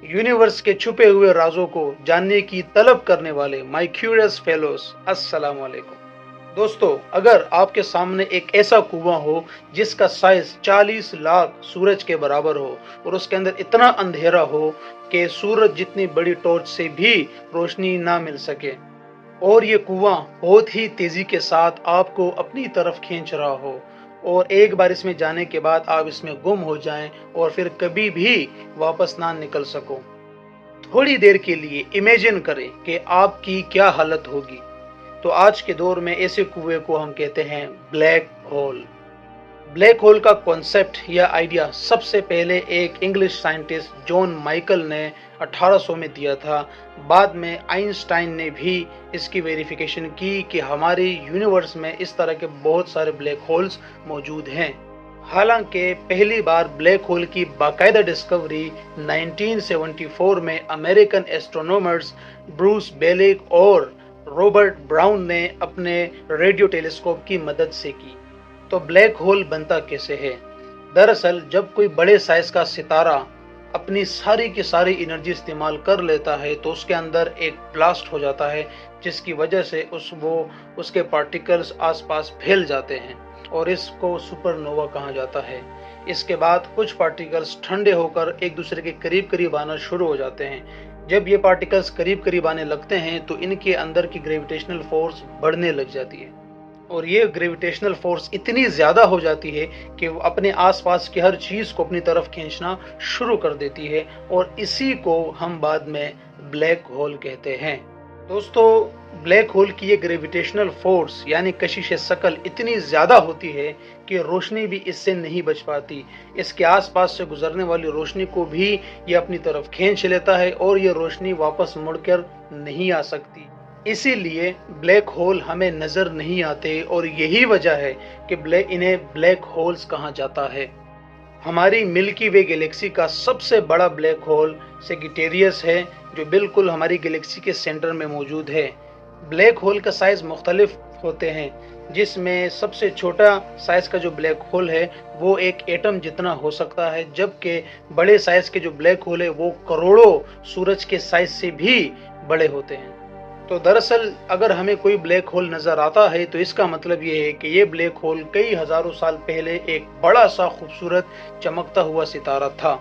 Universe के छुपे हुए राजों को जानने की तलब करने वाले माय क्यूरियस फेलोज, अस्सलाम वालेकुम। दोस्तों, अगर आपके सामने एक ऐसा कुआं हो जिसका साइज 40 लाख सूरज के बराबर हो और उसके अंदर इतना अंधेरा हो कि सूरज जितनी बड़ी टॉर्च से भी रोशनी ना मिल सके, और ये कुआं बहुत ही तेजी के साथ आपको अपनी तरफ खींच रहा हो, और एक बार इसमें जाने के बाद आप इसमें गुम हो जाएं और फिर कभी भी वापस ना निकल सको, थोड़ी देर के लिए इमेजिन करें कि आपकी क्या हालत होगी। तो आज के दौर में ऐसे कुएं को हम कहते हैं ब्लैक होल। ब्लैक होल का कॉन्सेप्ट या आइडिया सबसे पहले एक इंग्लिश साइंटिस्ट जॉन माइकल ने 1800 में दिया था। बाद में आइंस्टाइन ने भी इसकी वेरिफिकेशन की कि हमारे यूनिवर्स में इस तरह के बहुत सारे ब्लैक होल्स मौजूद हैं। हालांकि पहली बार ब्लैक होल की बाकायदा डिस्कवरी 1974 में अमेरिकन एस्ट्रोनॉमर्स ब्रूस बेलिक और रॉबर्ट ब्राउन ने अपने रेडियो टेलीस्कोप की मदद से की। तो ब्लैक होल बनता कैसे है? दरअसल जब कोई बड़े साइज का सितारा अपनी सारी की सारी एनर्जी इस्तेमाल कर लेता है तो उसके अंदर एक ब्लास्ट हो जाता है, जिसकी वजह से उसके पार्टिकल्स आसपास फैल जाते हैं और इसको सुपरनोवा कहा जाता है। इसके बाद कुछ पार्टिकल्स ठंडे होकर एक दूसरे के करीब करीब आना शुरू हो जाते हैं। जब ये पार्टिकल्स करीब करीब आने लगते हैं तो इनके अंदर की ग्रेविटेशनल फोर्स बढ़ने लग जाती है, और ये ग्रेविटेशनल फोर्स इतनी ज़्यादा हो जाती है कि वो अपने आसपास की हर चीज़ को अपनी तरफ खींचना शुरू कर देती है, और इसी को हम बाद में ब्लैक होल कहते हैं। दोस्तों, ब्लैक होल की ये ग्रेविटेशनल फोर्स यानी कशिश शकल इतनी ज़्यादा होती है कि रोशनी भी इससे नहीं बच पाती। इसके आसपास से गुजरने वाली रोशनी को भी ये अपनी तरफ खींच लेता है और ये रोशनी वापस मुड़कर नहीं आ सकती। इसीलिए ब्लैक होल हमें नजर नहीं आते, और यही वजह है कि इन्हें ब्लैक होल्स कहा जाता है। हमारी मिल्की वे गैलेक्सी का सबसे बड़ा ब्लैक होल सेजिटेरियस है, जो बिल्कुल हमारी गैलेक्सी के सेंटर में मौजूद है। ब्लैक होल का साइज मुख्तलिफ होते हैं, जिसमें सबसे छोटा साइज का जो ब्लैक होल है वो एक एटम जितना हो सकता है, जबकि बड़े साइज के जो ब्लैक होल है वो करोड़ों सूरज के साइज से भी बड़े होते हैं। तो दरअसल अगर हमें कोई ब्लैक होल नजर आता है तो इसका मतलब ये है कि ये ब्लैक होल कई हजारों साल पहले एक बड़ा सा खूबसूरत चमकता हुआ सितारा था।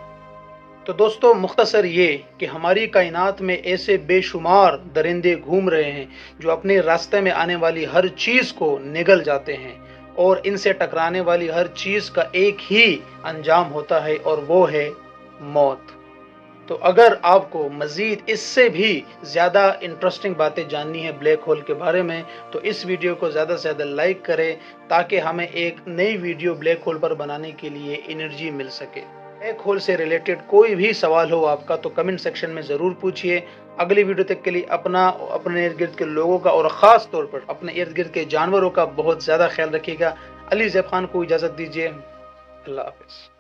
तो दोस्तों, मुख्तसर ये कि हमारी कायनात में ऐसे बेशुमार दरिंदे घूम रहे हैं जो अपने रास्ते में आने वाली हर चीज को निगल जाते हैं, और इनसे टकराने वाली हर चीज का एक ही अंजाम होता है, और वो है मौत। तो अगर आपको मज़ीद इससे भी ज़्यादा इंटरेस्टिंग बातें जाननी है ब्लैक होल के बारे में, तो इस वीडियो को ज़्यादा से ज़्यादा लाइक करें ताकि हमें एक नई वीडियो ब्लैक होल पर बनाने के लिए एनर्जी मिल सके। ब्लैक होल से रिलेटेड कोई भी सवाल हो आपका तो कमेंट सेक्शन में ज़रूर पूछिए। अगली वीडियो तक के लिए अपने इर्द गिर्द के लोगों का और ख़ास तौर पर अपने इर्द गिर्द के जानवरों का बहुत ज़्यादा ख्याल रखिएगा। अली ज़ैब खान को इजाज़त दीजिए। अल्लाह हाफ़िज़।